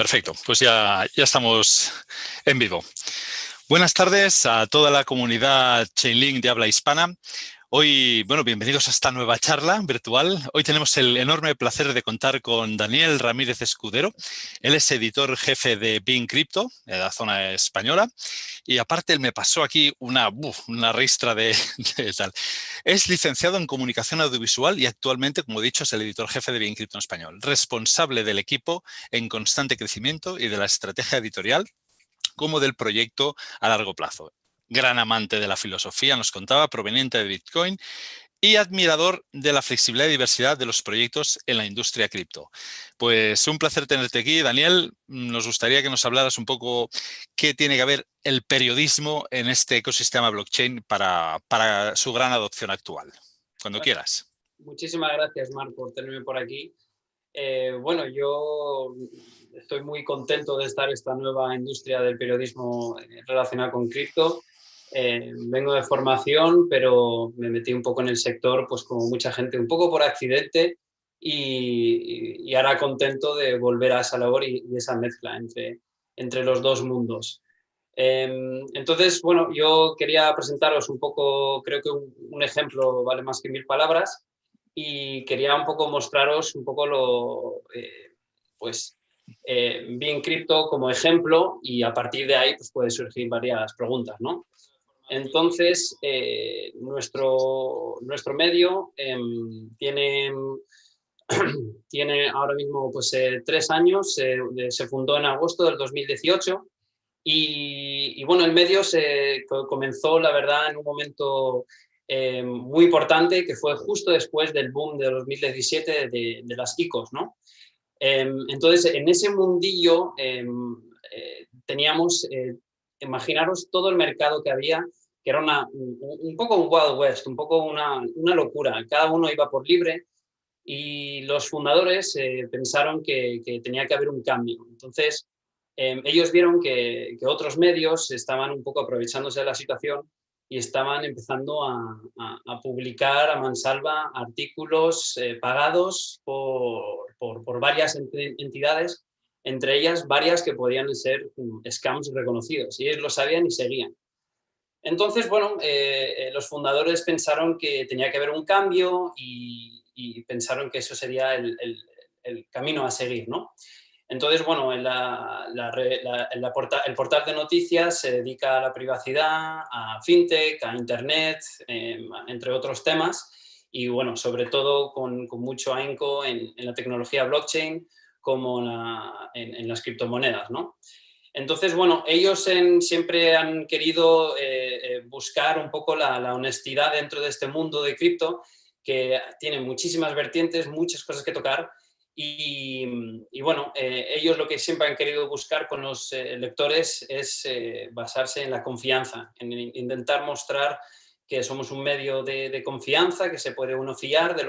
Perfecto, pues ya estamos en vivo. Buenas tardes a toda la comunidad Chainlink de habla hispana. Hoy, bienvenidos a esta nueva charla virtual. Hoy tenemos el enorme placer de contar con Daniel Ramírez Escudero. Él es editor jefe de Bean Crypto, de la zona española. Y aparte, él me pasó aquí una ristra de tal. Es licenciado en Comunicación Audiovisual y actualmente, como he dicho, es el editor jefe de Bean Crypto en español. Responsable del equipo en constante crecimiento y de la estrategia editorial, como del proyecto a largo plazo. Gran amante de la filosofía, nos contaba, proveniente de Bitcoin y admirador de la flexibilidad y diversidad de los proyectos en la industria cripto. Pues un placer tenerte aquí, Daniel. Nos gustaría que nos hablaras un poco qué tiene que ver el periodismo en este ecosistema blockchain para su gran adopción actual. Cuando quieras. Muchísimas gracias, Marc, por tenerme por aquí. Yo estoy muy contento de estar en esta nueva industria del periodismo relacionada con cripto. Vengo de formación, pero me metí un poco en el sector, pues como mucha gente, un poco por accidente y ahora contento de volver a esa labor y esa mezcla entre los dos mundos. Entonces, yo quería presentaros un poco, creo que un ejemplo vale más que 1000 palabras, y quería un poco mostraros un poco Bean Crypto como ejemplo, y a partir de ahí pues pueden surgir varias preguntas, ¿no? Entonces, nuestro medio tiene ahora mismo 3 años, se fundó en agosto del 2018. El medio se comenzó, la verdad, en un momento muy importante, que fue justo después del boom de 2017 de las ICOs, ¿no? Entonces, en ese mundillo teníamos, imaginaros todo el mercado que había, que era un poco un Wild West, un poco una locura. Cada uno iba por libre y los fundadores pensaron que tenía que haber un cambio. Entonces, ellos vieron que otros medios estaban un poco aprovechándose de la situación y estaban empezando a publicar a mansalva artículos pagados por varias entidades, entre ellas varias que podían ser scams reconocidos, y ellos lo sabían y seguían. Entonces, los fundadores pensaron que tenía que haber un cambio y pensaron que eso sería el camino a seguir, ¿no? Entonces, el portal de noticias se dedica a la privacidad, a fintech, a internet, entre otros temas, y sobre todo con mucho ahínco en la tecnología blockchain, como en las criptomonedas, ¿no? Entonces, ellos siempre han querido buscar un poco la honestidad dentro de este mundo de cripto, que tiene muchísimas vertientes, muchas cosas que tocar. Ellos lo que siempre han querido buscar con los lectores es basarse en la confianza, en intentar mostrar que somos un medio de confianza, que se puede uno fiar de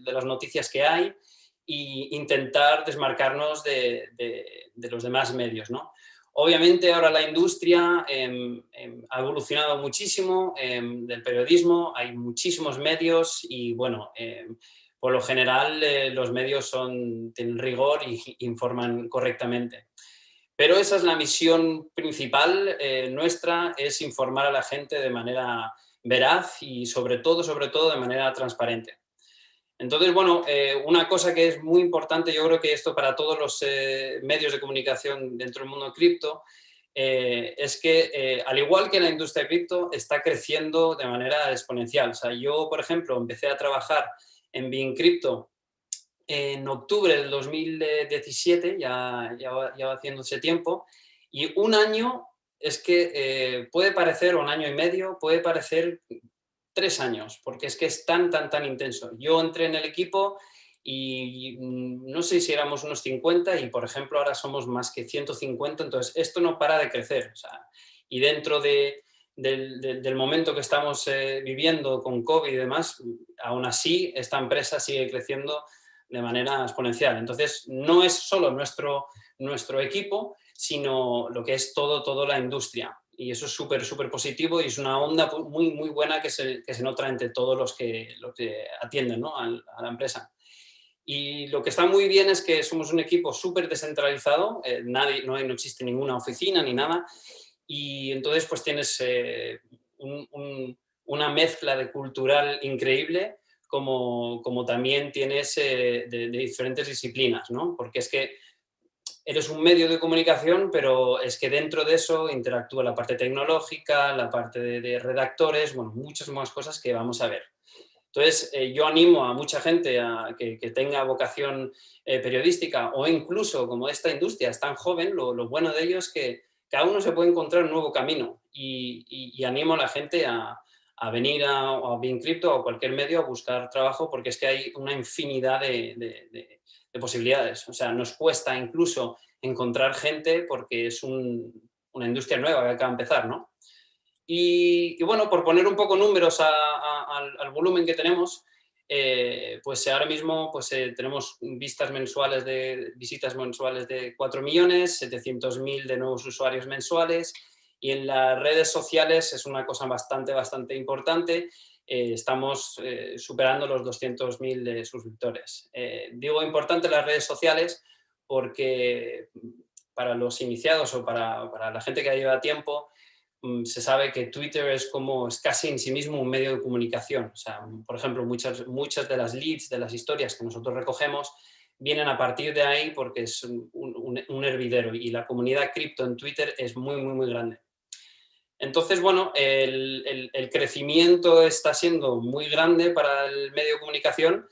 las noticias que hay, e intentar desmarcarnos de los demás medios, ¿no? Obviamente ahora la industria ha evolucionado muchísimo del periodismo, hay muchísimos medios y por lo general los medios tienen rigor y informan correctamente. Pero esa es la misión principal nuestra, es informar a la gente de manera veraz y sobre todo de manera transparente. Entonces, una cosa que es muy importante, yo creo que esto para todos los medios de comunicación dentro del mundo cripto, es que al igual que la industria cripto está creciendo de manera exponencial. O sea, yo, por ejemplo, empecé a trabajar en Bean Crypto en octubre del 2017, ya va haciéndose tiempo, y un año es que puede parecer, un año y medio, puede parecer 3 años, porque es que es tan intenso. Yo entré en el equipo y no sé si éramos unos 50 y, por ejemplo, ahora somos más que 150, entonces esto no para de crecer. O sea, y dentro del momento que estamos viviendo con COVID y demás, aún así esta empresa sigue creciendo de manera exponencial. Entonces, no es solo nuestro equipo, sino lo que es toda la industria. Y eso es súper positivo y es una onda muy buena que se nota entre todos los que atienden, ¿no? a la empresa. Y lo que está muy bien es que somos un equipo súper descentralizado, no existe ninguna oficina ni nada, y entonces pues tienes una mezcla de cultural increíble, como también tienes de diferentes disciplinas, ¿no? Porque es que eres un medio de comunicación, pero es que dentro de eso interactúa la parte tecnológica, la parte de redactores, bueno, muchas más cosas que vamos a ver. Entonces, yo animo a mucha gente a que tenga vocación periodística, o incluso como esta industria es tan joven, lo bueno de ello es que cada uno se puede encontrar un nuevo camino, y animo a la gente a venir a BeInCrypto o a cualquier medio a buscar trabajo, porque es que hay una infinidad de posibilidades. O sea, nos cuesta incluso encontrar gente porque es una industria nueva que acaba de empezar, ¿no? Y bueno, por poner un poco números al volumen que tenemos, pues ahora mismo pues, tenemos visitas mensuales de 4 millones, 700.000 de nuevos usuarios mensuales, y en las redes sociales es una cosa bastante importante. Estamos superando los 200.000 de suscriptores. Digo importante las redes sociales porque para los iniciados o para la gente que lleva tiempo, se sabe que Twitter es casi en sí mismo un medio de comunicación. O sea, por ejemplo, muchas de las leads, de las historias que nosotros recogemos, vienen a partir de ahí porque es un hervidero, y la comunidad cripto en Twitter es muy grande. Entonces, bueno, el crecimiento está siendo muy grande para el medio de comunicación,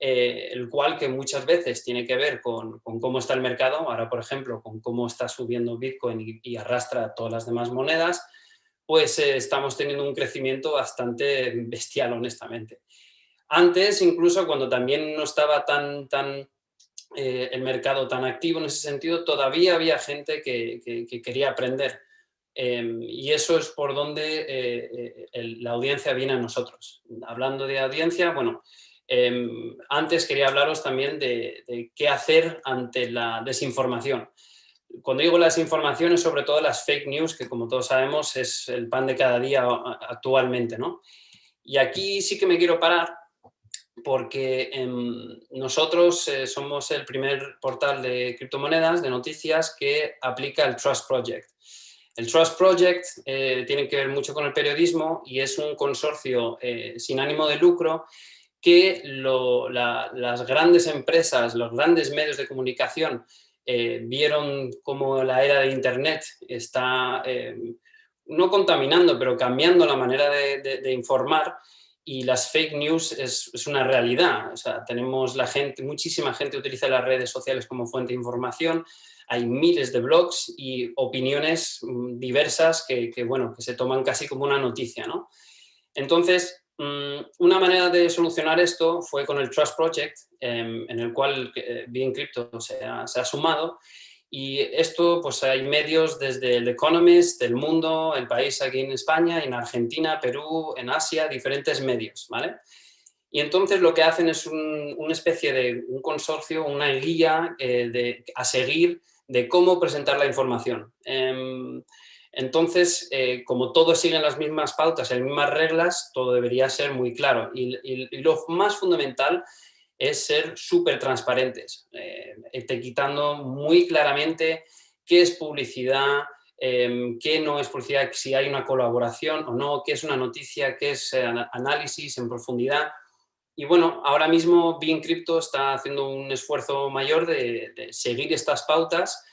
el cual que muchas veces tiene que ver con cómo está el mercado. Ahora, por ejemplo, con cómo está subiendo Bitcoin y arrastra todas las demás monedas, pues estamos teniendo un crecimiento bastante bestial, honestamente. Antes, incluso cuando también no estaba el mercado tan activo en ese sentido, todavía había gente que quería aprender. Y eso es por donde la audiencia viene a nosotros. Hablando de audiencia, bueno, antes quería hablaros también de qué hacer ante la desinformación. Cuando digo la desinformación es sobre todo las fake news, que como todos sabemos es el pan de cada día actualmente, ¿no? Y aquí sí que me quiero parar porque nosotros somos el primer portal de criptomonedas, de noticias, que aplica el Trust Project. El Trust Project tiene que ver mucho con el periodismo y es un consorcio sin ánimo de lucro que las grandes empresas, los grandes medios de comunicación vieron cómo la era de Internet está no contaminando, pero cambiando la manera de informar, y las fake news es una realidad. O sea, tenemos muchísima gente utiliza las redes sociales como fuente de información, hay miles de blogs y opiniones diversas bueno, que se toman casi como una noticia, ¿no? Entonces, una manera de solucionar esto fue con el Trust Project, en el cual BeInCrypto se ha sumado. Y esto, pues hay medios desde el Economist, El Mundo, El País aquí en España, en Argentina, Perú, en Asia, diferentes medios, ¿vale? Y entonces lo que hacen es una especie de un consorcio, una guía a seguir de cómo presentar la información. Entonces, como todos siguen las mismas pautas, las mismas reglas, todo debería ser muy claro. Y lo más fundamental es ser súper transparentes, etiquetando muy claramente qué es publicidad, qué no es publicidad, si hay una colaboración o no, qué es una noticia, qué es análisis en profundidad. Y bueno, ahora mismo BeInCrypto está haciendo un esfuerzo mayor de seguir estas pautas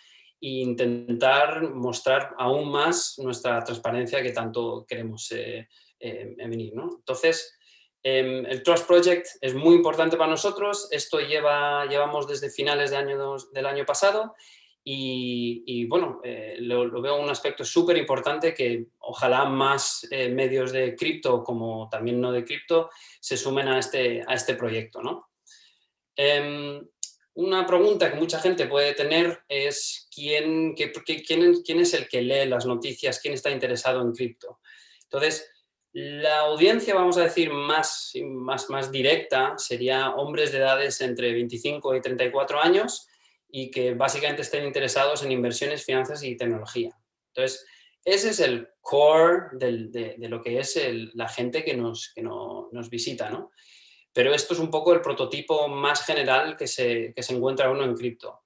e intentar mostrar aún más nuestra transparencia que tanto queremos venir, ¿no? Entonces, el Trust Project es muy importante para nosotros. Esto llevamos desde finales del año pasado, y bueno, lo veo un aspecto súper importante que ojalá más medios de cripto como también no de cripto se sumen a este proyecto, ¿no? Una pregunta que mucha gente puede tener es quién es el que lee las noticias, quién está interesado en cripto. Entonces, la audiencia, vamos a decir, más directa sería hombres de edades entre 25 y 34 años y que básicamente estén interesados en inversiones, finanzas y tecnología. Entonces, ese es el core de lo que es la gente que nos visita, ¿no? Pero esto es un poco el prototipo más general que se encuentra uno en cripto.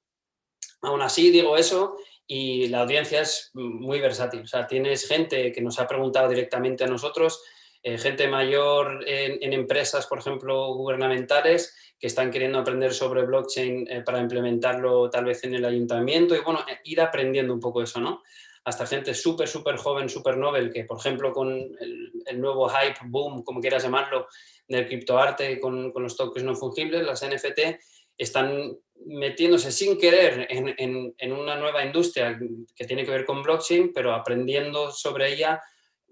Aún así, digo eso, y la audiencia es muy versátil. O sea, tienes gente que nos ha preguntado directamente a nosotros, gente mayor en empresas, por ejemplo, gubernamentales, que están queriendo aprender sobre blockchain para implementarlo tal vez en el ayuntamiento y, bueno, ir aprendiendo un poco eso, ¿no? Hasta gente súper, súper joven, súper novel, que, por ejemplo, con el nuevo hype, boom, como quieras llamarlo, del criptoarte con los tokens no fungibles, las NFT, están metiéndose sin querer en una nueva industria que tiene que ver con blockchain, pero aprendiendo sobre ella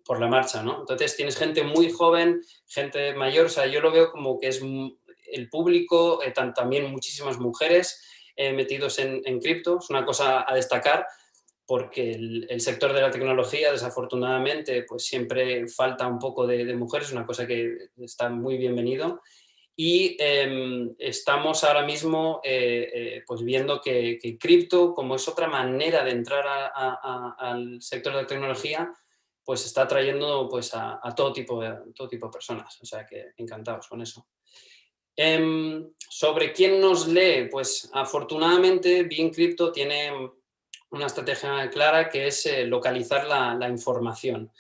por la marcha, ¿no? Entonces tienes gente muy joven, gente mayor, o sea, yo lo veo como que es el público, también muchísimas mujeres metidos en cripto, es una cosa a destacar porque el sector de la tecnología, desafortunadamente, pues siempre falta un poco de mujeres, una cosa que está muy bienvenido. Y estamos ahora mismo pues viendo que cripto, como es otra manera de entrar al sector de la tecnología, pues está atrayendo pues, a todo tipo de personas. O sea que encantados con eso. Sobre quién nos lee, pues afortunadamente Being Crypto tiene una estrategia clara que es localizar la información.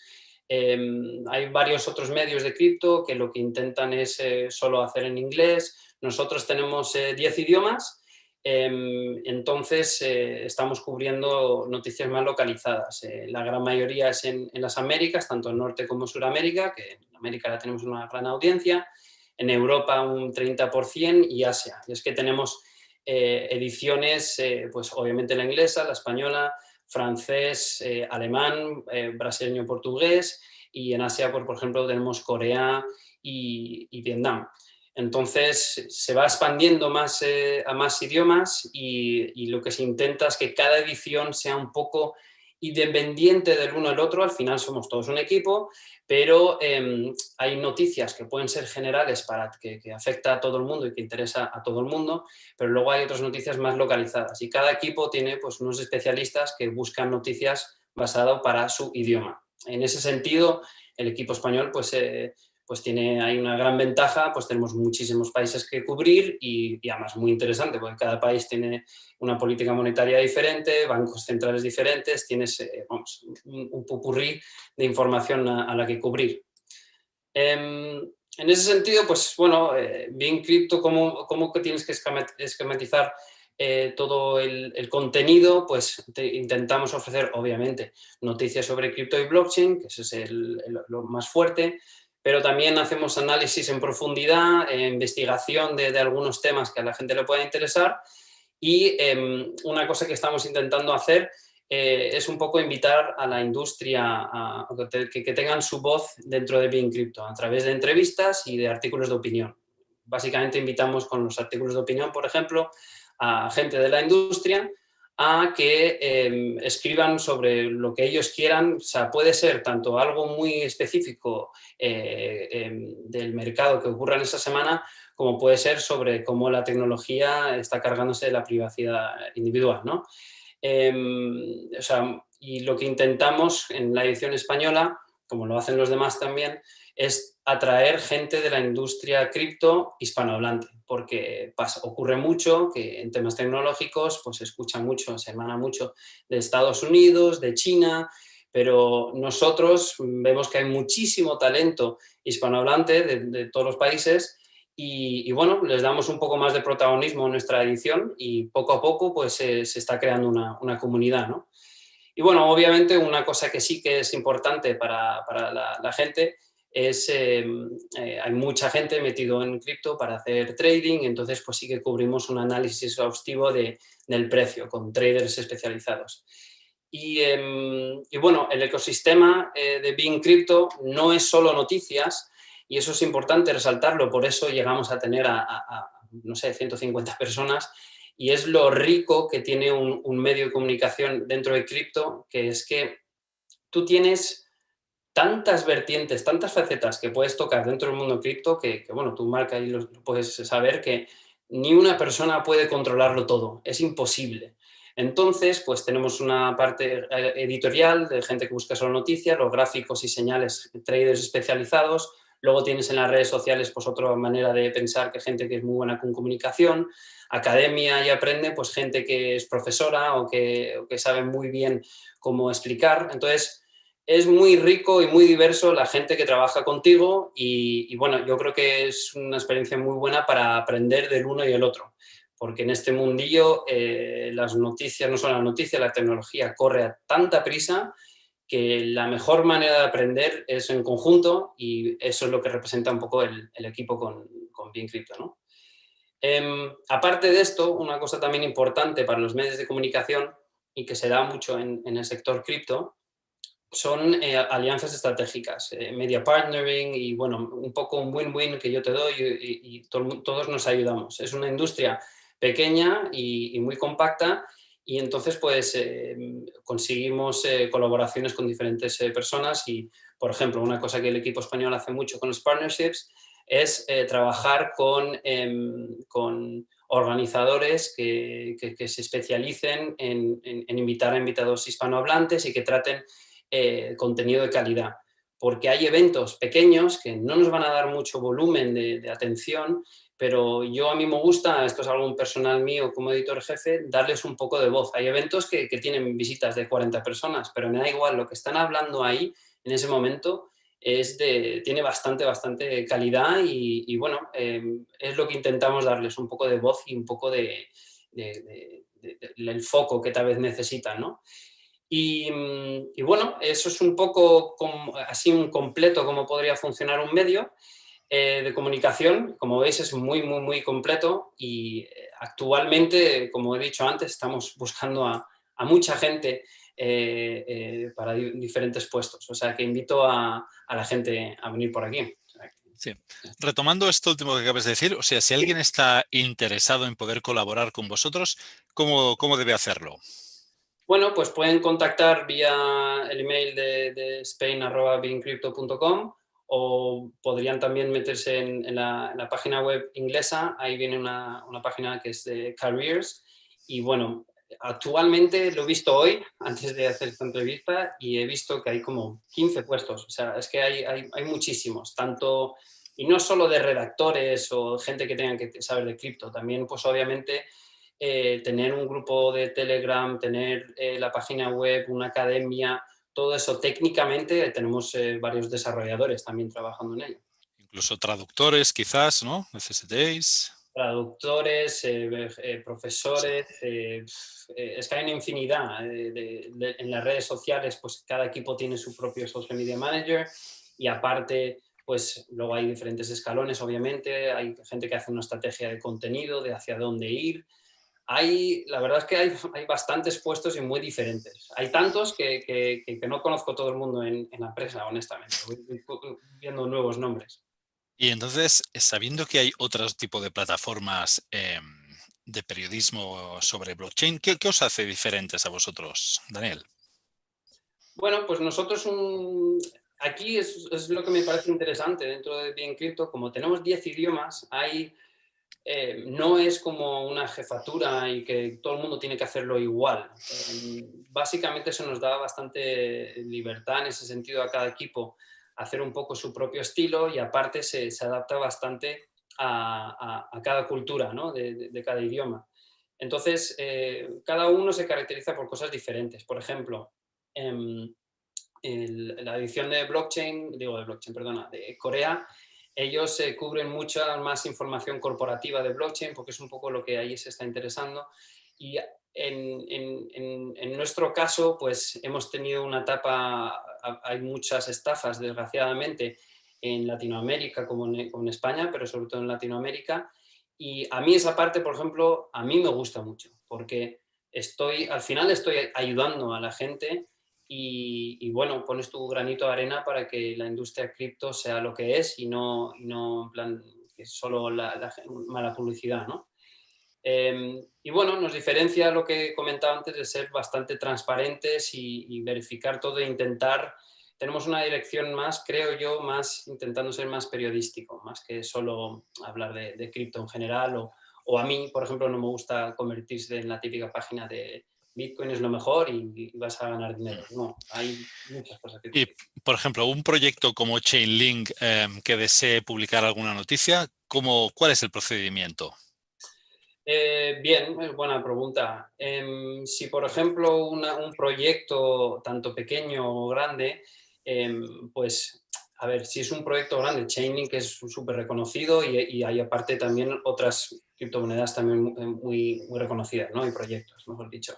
Hay varios otros medios de cripto que lo que intentan es solo hacer en inglés. Nosotros tenemos 10 idiomas, entonces estamos cubriendo noticias más localizadas. La gran mayoría es en las Américas, tanto en Norte como Suramérica, que en América ya tenemos una gran audiencia, en Europa un 30% y Asia. Y es que tenemos ediciones, pues obviamente la inglesa, la española, francés, alemán, brasileño, portugués, y en Asia, por ejemplo, tenemos Corea y Vietnam. Entonces, se va expandiendo más, a más idiomas y lo que se intenta es que cada edición sea un poco independiente del uno al otro. Al final somos todos un equipo, pero hay noticias que pueden ser generales para que afecta a todo el mundo y que interesa a todo el mundo, pero luego hay otras noticias más localizadas y cada equipo tiene pues, unos especialistas que buscan noticias basadas para su idioma. En ese sentido, el equipo español pues, pues tiene ahí una gran ventaja, pues tenemos muchísimos países que cubrir y además muy interesante, porque cada país tiene una política monetaria diferente, bancos centrales diferentes, tienes vamos, un popurrí de información a la que cubrir. En ese sentido, pues bueno, bien cripto, ¿cómo que tienes que esquematizar todo el contenido? Pues intentamos ofrecer, obviamente, noticias sobre cripto y blockchain, que ese es lo más fuerte, pero también hacemos análisis en profundidad, investigación de algunos temas que a la gente le pueda interesar y una cosa que estamos intentando hacer es un poco invitar a la industria a que tengan su voz dentro de Being Crypto a través de entrevistas y de artículos de opinión. Básicamente invitamos con los artículos de opinión, por ejemplo, a gente de la industria a que escriban sobre lo que ellos quieran. O sea, puede ser tanto algo muy específico del mercado que ocurra en esa semana, como puede ser sobre cómo la tecnología está cargándose de la privacidad individual, ¿no? O sea, y lo que intentamos en la edición española, como lo hacen los demás también, es atraer gente de la industria cripto hispanohablante, porque ocurre mucho que en temas tecnológicos pues se escucha mucho, se emana mucho de Estados Unidos, de China, pero nosotros vemos que hay muchísimo talento hispanohablante de todos los países y bueno, les damos un poco más de protagonismo en nuestra edición y poco a poco pues se está creando una comunidad, ¿no? Y bueno, obviamente una cosa que sí que es importante para la gente es, hay mucha gente metido en cripto para hacer trading, entonces pues sí que cubrimos un análisis exhaustivo del precio con traders especializados. Y bueno, el ecosistema de Being Crypto no es solo noticias, y eso es importante resaltarlo, por eso llegamos a tener no sé, 150 personas, y es lo rico que tiene un medio de comunicación dentro de cripto, que es que tú tienes tantas vertientes, tantas facetas que puedes tocar dentro del mundo cripto que bueno, tu marca ahí lo puedes saber que ni una persona puede controlarlo todo, es imposible. Entonces, pues tenemos una parte editorial de gente que busca solo noticias, los gráficos y señales, traders especializados, Luego tienes en las redes sociales pues otra manera de pensar, que gente que es muy buena con comunicación, academia y aprende, pues gente que es profesora o que sabe muy bien cómo explicar. Entonces, es muy rico y muy diverso la gente que trabaja contigo y bueno, yo creo que es una experiencia muy buena para aprender del uno y el otro, porque en este mundillo las noticias, no solo la noticia, la tecnología corre a tanta prisa que la mejor manera de aprender es en conjunto y eso es lo que representa un poco el equipo con Bien Crypto, ¿no? Aparte de esto, una cosa también importante para los medios de comunicación y que se da mucho en el sector cripto son alianzas estratégicas, media partnering y bueno, un poco un win-win que yo te doy y todos nos ayudamos. Es una industria pequeña y muy compacta y entonces pues conseguimos colaboraciones con diferentes personas y, por ejemplo, una cosa que el equipo español hace mucho con los partnerships es trabajar con organizadores que se especialicen en invitar a invitados hispanohablantes y que traten contenido de calidad. Porque hay eventos pequeños que no nos van a dar mucho volumen de atención, pero a mí me gusta, esto es algo personal mío como editor jefe, darles un poco de voz. Hay eventos que tienen visitas de 40 personas, pero me da igual, lo que están hablando ahí en ese momento tiene bastante calidad y bueno, es lo que intentamos darles, un poco de voz y un poco del foco que tal vez necesitan, ¿no? Y bueno, eso es un poco así un completo cómo podría funcionar un medio de comunicación. Como veis es muy completo y actualmente, como he dicho antes, estamos buscando a mucha gente para diferentes puestos. O sea que invito a la gente a venir por aquí. O sea Sí. Retomando esto último que acabas de decir, o sea, si alguien está interesado en poder colaborar con vosotros, ¿cómo debe hacerlo? Bueno, pues pueden contactar vía el email de spain@beancrypto.com o podrían también meterse en la página web inglesa. Ahí viene una página que es de Careers. Y bueno, actualmente lo he visto hoy, antes de hacer esta entrevista, y he visto que hay como 15 puestos. O sea, es que hay muchísimos, tanto, y no solo de redactores o gente que tenga que saber de cripto, también pues obviamente tener un grupo de Telegram, tener la página web, una academia, todo eso técnicamente tenemos varios desarrolladores también trabajando en ello. Incluso traductores, quizás, ¿no? ¿Necesitéis? Traductores, Sí. profesores, es que hay una infinidad. En las redes sociales, pues cada equipo tiene su propio social media manager y aparte, pues luego hay diferentes escalones, obviamente. Hay gente que hace una estrategia de contenido, de hacia dónde ir. La verdad es que hay bastantes puestos y muy diferentes. Hay tantos que no conozco todo el mundo en la empresa, honestamente. Voy viendo nuevos nombres. Y entonces, sabiendo que hay otro tipo de plataformas de periodismo sobre blockchain, ¿qué os hace diferentes a vosotros, Daniel? Bueno, pues nosotros aquí es lo que me parece interesante dentro de Bien Crypto. Como tenemos 10 idiomas, no es como una jefatura y que todo el mundo tiene que hacerlo igual. Básicamente eso nos da bastante libertad en ese sentido a cada equipo, hacer un poco su propio estilo y aparte se adapta bastante a cada cultura, ¿no? de cada idioma. Entonces, cada uno se caracteriza por cosas diferentes. Por ejemplo, em, la edición perdona, de Corea, ellos cubren mucha más información corporativa de blockchain porque es un poco lo que ahí se está interesando. Y en nuestro caso, pues hemos tenido una etapa, hay muchas estafas, desgraciadamente, en Latinoamérica como en España, pero sobre todo en Latinoamérica. Y a mí esa parte, por ejemplo, a mí me gusta mucho porque al final estoy ayudando a la gente y bueno, pones tu granito de arena para que la industria cripto sea lo que es y no en plan que es solo la mala publicidad, ¿no? Y bueno, nos diferencia lo que he comentado antes de ser bastante transparentes y verificar todo e intentar, tenemos una dirección más, creo yo, más intentando ser más periodístico, más que solo hablar de cripto en general o a mí, por ejemplo, no me gusta convertirse en la típica página Bitcoin es lo mejor y vas a ganar dinero. No, hay muchas cosas que Y, cubrir. por ejemplo, un proyecto como Chainlink que desee publicar alguna noticia, ¿cuál es el procedimiento? Bien, es buena pregunta. Si, por ejemplo, un proyecto tanto pequeño o grande, pues, a ver, si es un proyecto grande, Chainlink es súper reconocido y hay aparte también otras criptomonedas también muy, muy reconocidas, ¿no? Y proyectos, mejor dicho.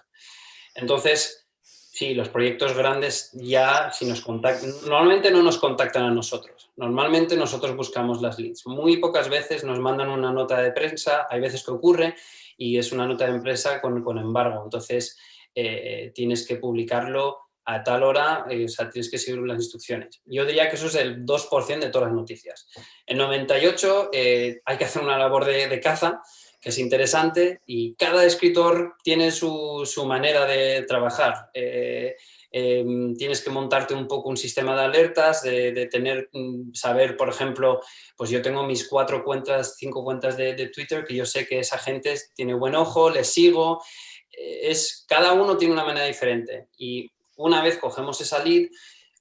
Entonces, sí, los proyectos grandes ya, si nos contactan, normalmente no nos contactan a nosotros. Normalmente nosotros buscamos las leads. Muy pocas veces nos mandan una nota de prensa, hay veces que ocurre, y es una nota de empresa con embargo. Entonces, tienes que publicarlo a tal hora, o sea, tienes que seguir las instrucciones. Yo diría que eso es el 2% de todas las noticias. El 98% hay que hacer una labor de caza, que es interesante, y cada escritor tiene su manera de trabajar. Tienes que montarte un poco un sistema de alertas, de tener, saber, por ejemplo, pues yo tengo mis 4 cuentas, 5 cuentas de Twitter, que yo sé que esa gente tiene buen ojo, les sigo, cada uno tiene una manera diferente. Y una vez cogemos esa lead,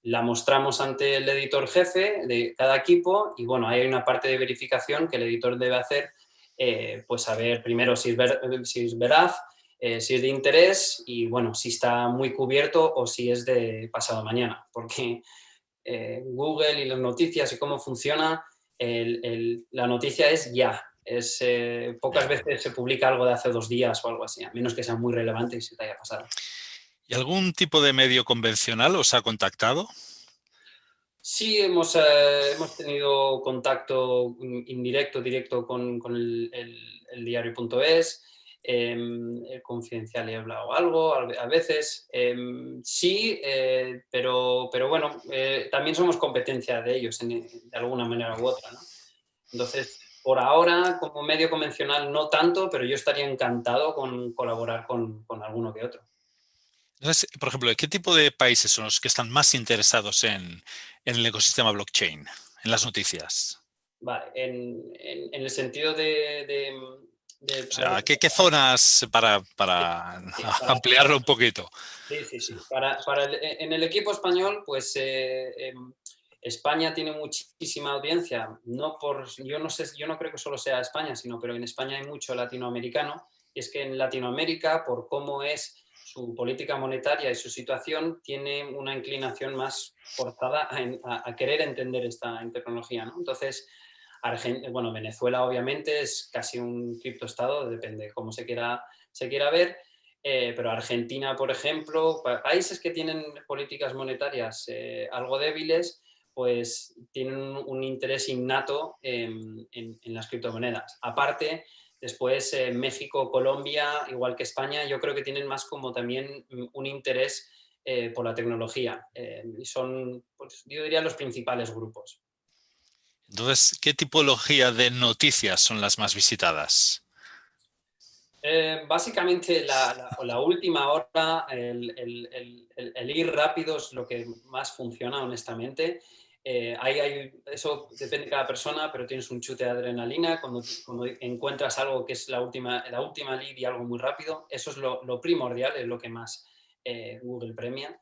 la mostramos ante el editor jefe de cada equipo y bueno, ahí hay una parte de verificación que el editor debe hacer, pues saber primero si es veraz, si es de interés y bueno, si está muy cubierto o si es de pasado mañana, porque Google y las noticias y cómo funciona, la noticia es ya. Pocas Ya. veces se publica algo de hace 2 días o algo así, a menos que sea muy relevante y se te haya pasado. ¿Y algún tipo de medio convencional os ha contactado? Sí, hemos tenido contacto indirecto, directo con el diario.es, el Confidencial he hablado algo, a veces. Sí, pero bueno, también somos competencia de ellos de alguna manera u otra, ¿no? Entonces, por ahora, como medio convencional, no tanto, pero yo estaría encantado con colaborar con alguno que otro. Entonces, por ejemplo, ¿qué tipo de países son los que están más interesados en el ecosistema blockchain, en las noticias? Vale, en el sentido O a ver, sea, ¿qué zonas para sí, ampliarlo un poquito? sí, sí, sí. En el equipo español, pues España tiene muchísima audiencia. Yo no sé, yo no creo que solo sea España, sino pero en España hay mucho latinoamericano. Y es que en Latinoamérica, por cómo es su política monetaria y su situación, tiene una inclinación más forzada a querer entender esta tecnología, ¿no? Entonces, bueno, Venezuela obviamente es casi un criptoestado, depende de cómo se quiera ver, pero Argentina, por ejemplo, países que tienen políticas monetarias algo débiles, pues tienen un interés innato en las criptomonedas. Aparte, después México, Colombia, igual que España, yo creo que tienen más como también un interés por la tecnología. Y son, pues, yo diría, los principales grupos. Entonces, ¿qué tipología de noticias son las más visitadas? Básicamente la última hora, el ir rápido es lo que más funciona, honestamente. Eso depende de cada persona, pero tienes un chute de adrenalina cuando encuentras algo que es la última lead y algo muy rápido. Eso es lo primordial, es lo que más Google premia.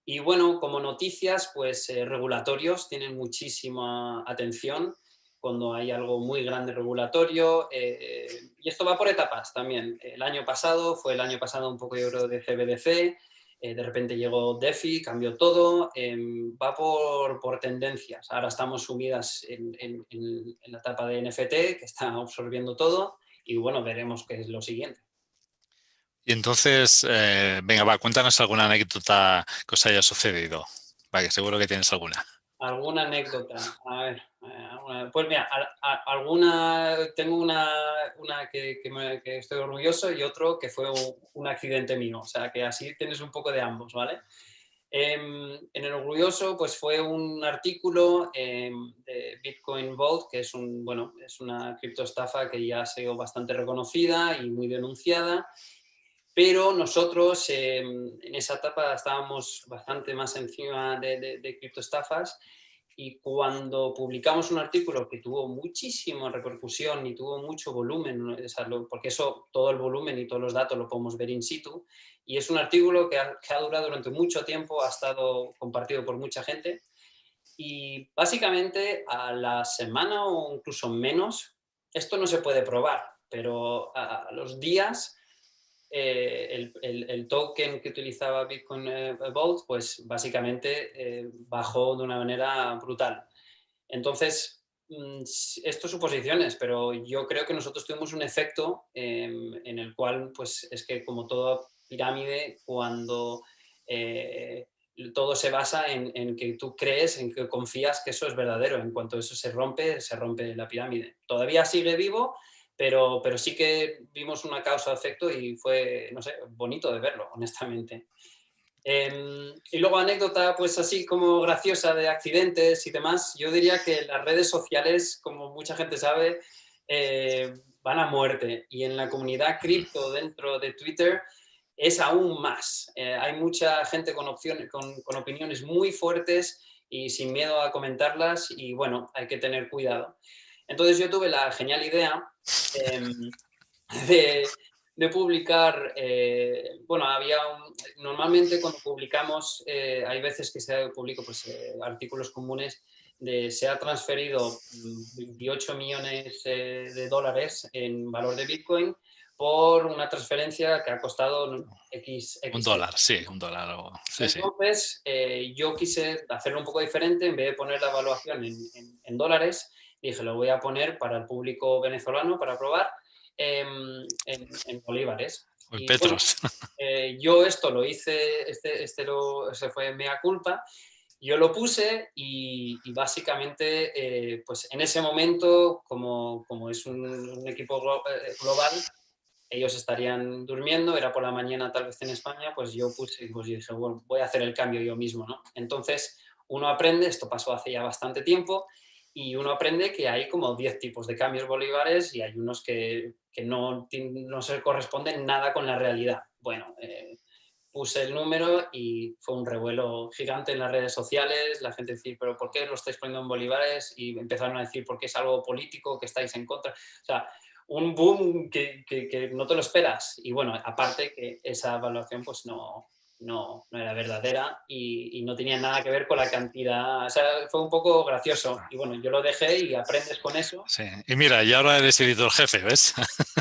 Y bueno, como noticias, pues regulatorios tienen muchísima atención cuando hay algo muy grande regulatorio. Y esto va por etapas también. Fue el año pasado un poco, yo creo, de CBDC. De repente llegó DeFi, cambió todo. Va por tendencias. Ahora estamos sumidas en la etapa de NFT, que está absorbiendo todo. Y bueno, veremos qué es lo siguiente. Y entonces, venga, va, cuéntanos alguna anécdota que os haya sucedido. Va, que seguro que tienes alguna. ¿Alguna anécdota? A ver, pues mira, tengo una que estoy orgulloso y otro que fue un accidente mío, o sea que así tienes un poco de ambos, ¿vale? En el orgulloso, pues fue un artículo de Bitcoin Vault, que bueno, es una criptoestafa que ya ha sido bastante reconocida y muy denunciada, pero nosotros en esa etapa estábamos bastante más encima de criptoestafas Y cuando publicamos un artículo que tuvo muchísima repercusión y tuvo mucho volumen, o sea, porque eso, todo el volumen y todos los datos lo podemos ver in situ, y es un artículo que ha durado durante mucho tiempo, ha estado compartido por mucha gente, y básicamente a la semana o incluso menos, esto no se puede probar, pero a los días el token que utilizaba Bitcoin Vault, pues básicamente bajó de una manera brutal. Entonces, esto suposiciones, pero yo creo que nosotros tuvimos un efecto en el cual, pues es que como toda pirámide, cuando todo se basa en que tú crees, en que confías que eso es verdadero. En cuanto eso se rompe la pirámide. Todavía sigue vivo, pero sí que vimos una causa-efecto y fue, no sé, bonito de verlo, honestamente. Y luego anécdota, pues así como graciosa de accidentes y demás, yo diría que las redes sociales, como mucha gente sabe, van a muerte. Y en la comunidad cripto dentro de Twitter es aún más. Hay mucha gente con opiniones muy fuertes y sin miedo a comentarlas y bueno, hay que tener cuidado. Entonces yo tuve la genial idea de, de publicar, bueno, normalmente cuando publicamos, hay veces que se publica pues, artículos comunes se ha transferido 28 millones de dólares en valor de Bitcoin por una transferencia que ha costado Un X. dólar, sí, un dólar. Sí, sí. Entonces, yo quise hacerlo un poco diferente, en vez de poner la evaluación en dólares, dije, lo voy a poner para el público venezolano para probar en bolívares. O en Y bueno, petros. yo esto lo hice, se fue mea culpa, yo lo puse y básicamente, pues en ese momento, como es un equipo global, ellos estarían durmiendo, era por la mañana tal vez en España, pues yo puse, pues yo dije, bueno, voy a hacer el cambio yo mismo, ¿no? Entonces, uno aprende, esto pasó hace ya bastante tiempo, y uno aprende que hay como 10 tipos de cambios bolívares y hay unos que no se corresponden nada con la realidad. Bueno, puse el número y fue un revuelo gigante en las redes sociales, la gente decía, pero ¿por qué lo estáis poniendo en bolívares? Y empezaron a decir, porque es algo político, que estáis en contra. O sea, un boom que no te lo esperas. Y bueno, aparte que esa evaluación pues no era verdadera y no tenía nada que ver con la cantidad. O sea, fue un poco gracioso. Y bueno, yo lo dejé y aprendes con eso. Sí. Y mira, y ahora eres editor jefe, ¿ves?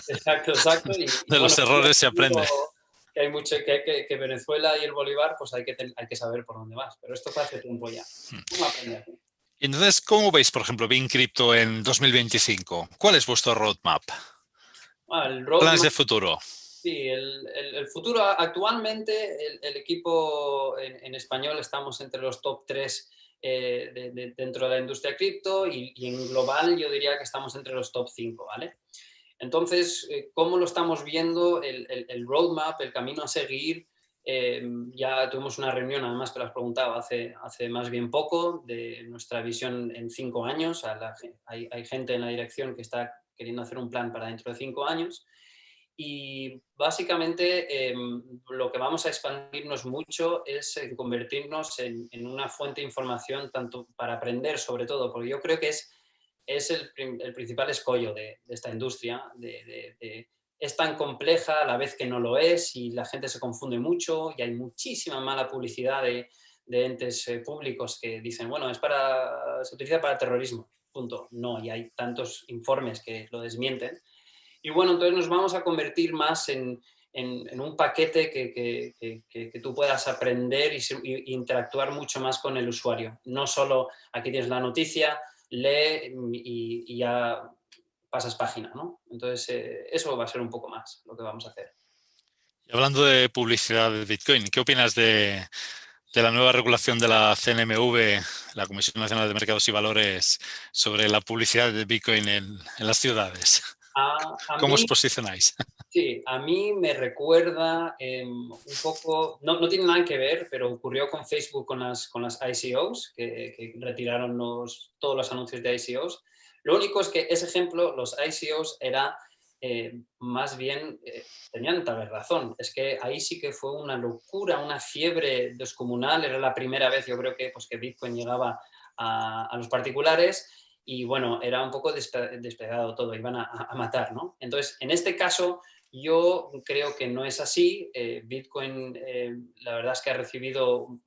Exacto, exacto. Y De bueno, los errores se aprende. que hay mucho que Venezuela y el Bolívar, pues hay que saber por dónde vas. Pero esto fue hace tiempo ya. ¿Cómo aprendes? Y entonces, ¿cómo veis, por ejemplo, Bean Crypto en 2025? ¿Cuál es vuestro roadmap? El ¿Planes roadmap. de futuro? Sí, el futuro actualmente, el equipo en español estamos entre los top 3 dentro de la industria cripto y en global yo diría que estamos entre los top 5, ¿vale? Entonces, ¿cómo lo estamos viendo? El roadmap, el camino a seguir. Ya tuvimos una reunión, además que lo has preguntado, hace más bien poco, de nuestra visión en 5 años. Hay gente en la dirección que está queriendo hacer un plan para dentro de 5 años. Y básicamente lo que vamos a expandirnos mucho es en convertirnos en una fuente de información tanto para aprender sobre todo, porque yo creo que es el principal escollo de esta industria. Es tan compleja a la vez que no lo es y la gente se confunde mucho y hay muchísima mala publicidad de entes públicos que dicen, bueno, se utiliza para terrorismo, punto. No, y hay tantos informes que lo desmienten. Y bueno, entonces nos vamos a convertir más en un paquete que tú puedas aprender y interactuar mucho más con el usuario. No solo aquí tienes la noticia, lee y ya pasas página, ¿no? Entonces, eso va a ser un poco más lo que vamos a hacer. Y hablando de publicidad de Bitcoin, ¿qué opinas de la nueva regulación de la CNMV, la Comisión Nacional de Mercados y Valores, sobre la publicidad de Bitcoin en las ciudades? A ¿Cómo os mí, posicionáis? sí, a mí me recuerda un poco, no tiene nada que ver, pero ocurrió con Facebook con las ICOs, que retiraron todos los anuncios de ICOs. Lo único es que ese ejemplo, los ICOs, era más bien, tenían tal vez razón, es que ahí sí que fue una locura, una fiebre descomunal, era la primera vez, yo creo que, pues, que Bitcoin llegaba a los particulares y bueno, era un poco despegado todo, iban a matar, ¿no? Entonces, en este caso, yo creo que no es así. Bitcoin, la verdad es que ha recibido,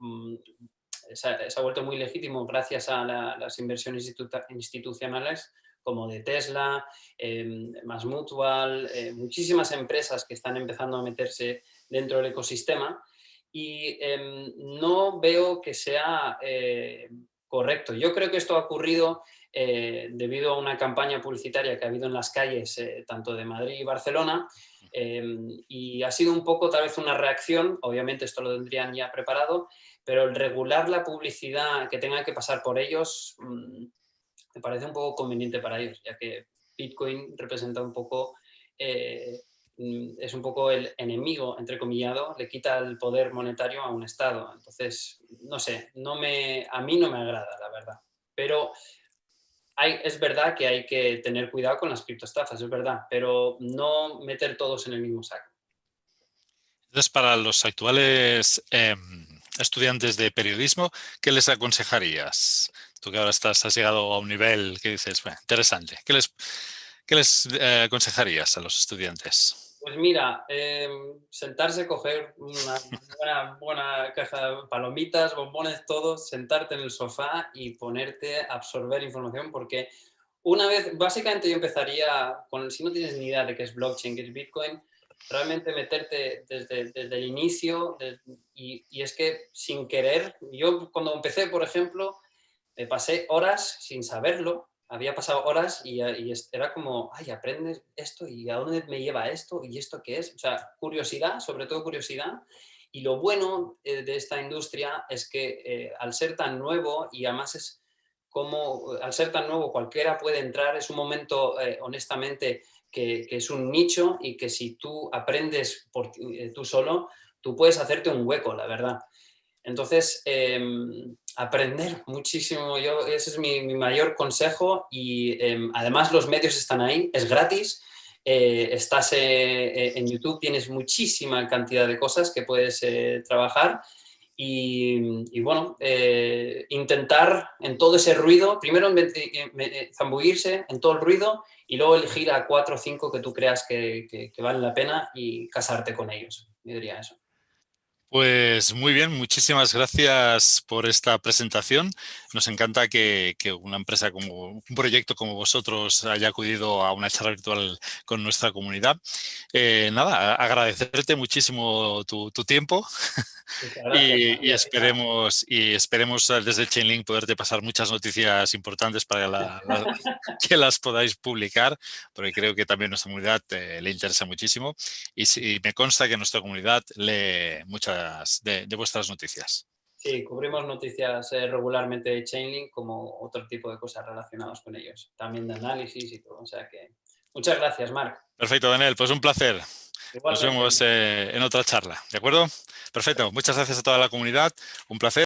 se ha vuelto muy legítimo gracias a las inversiones institucionales como de Tesla, Mass Mutual, muchísimas empresas que están empezando a meterse dentro del ecosistema y no veo que sea correcto. Yo creo que esto ha ocurrido debido a una campaña publicitaria que ha habido en las calles, tanto de Madrid y Barcelona, y ha sido un poco tal vez una reacción, obviamente esto lo tendrían ya preparado, pero el regular la publicidad que tenga que pasar por ellos me parece un poco conveniente para ellos, ya que Bitcoin representa un poco, es un poco el enemigo, entrecomillado, le quita el poder monetario a un Estado. Entonces, no sé, a mí no me agrada, la verdad. Pero es verdad que hay que tener cuidado con las criptoestafas, es verdad, pero no meter todos en el mismo saco. Entonces, para los actuales estudiantes de periodismo, ¿qué les aconsejarías? Tú que ahora has llegado a un nivel que dices, bueno, interesante. ¿Qué les aconsejarías a los estudiantes? Pues mira, sentarse, coger una buena caja de palomitas, bombones, todo, sentarte en el sofá y ponerte a absorber información, porque una vez, básicamente yo empezaría con, si no tienes ni idea de qué es blockchain, qué es Bitcoin, realmente meterte desde el inicio y es que sin querer, yo cuando empecé, por ejemplo, me pasé horas sin saberlo, había pasado horas y era como, ay, aprendes esto y a dónde me lleva esto y esto qué es. O sea, curiosidad, sobre todo curiosidad. Y lo bueno de esta industria es que al ser tan nuevo y además es como, al ser tan nuevo cualquiera puede entrar, es un momento honestamente que es un nicho y que si tú aprendes tú solo, tú puedes hacerte un hueco, la verdad. Entonces, aprender muchísimo, ese es mi mayor consejo y además los medios están ahí, es gratis, estás en YouTube, tienes muchísima cantidad de cosas que puedes trabajar y bueno, intentar en todo ese ruido, primero zambullirse en todo el ruido y luego elegir a 4 o 5 que tú creas que valen la pena y casarte con ellos, yo diría eso. Pues muy bien, muchísimas gracias por esta presentación. Nos encanta que una empresa como un proyecto como vosotros haya acudido a una charla virtual con nuestra comunidad. Nada, agradecerte muchísimo tu tiempo Muchas gracias, y María. esperemos desde Chainlink poderte pasar muchas noticias importantes para que las podáis publicar, porque creo que también a nuestra comunidad le interesa muchísimo y me consta que nuestra comunidad lee muchas de vuestras noticias. Sí, cubrimos noticias regularmente de Chainlink como otro tipo de cosas relacionadas con ellos, también de análisis y todo. O sea que muchas gracias, Marc. Perfecto, Daniel, pues un placer. Nos Igualmente. vemos en otra charla, ¿de acuerdo? Perfecto, muchas gracias a toda la comunidad, un placer.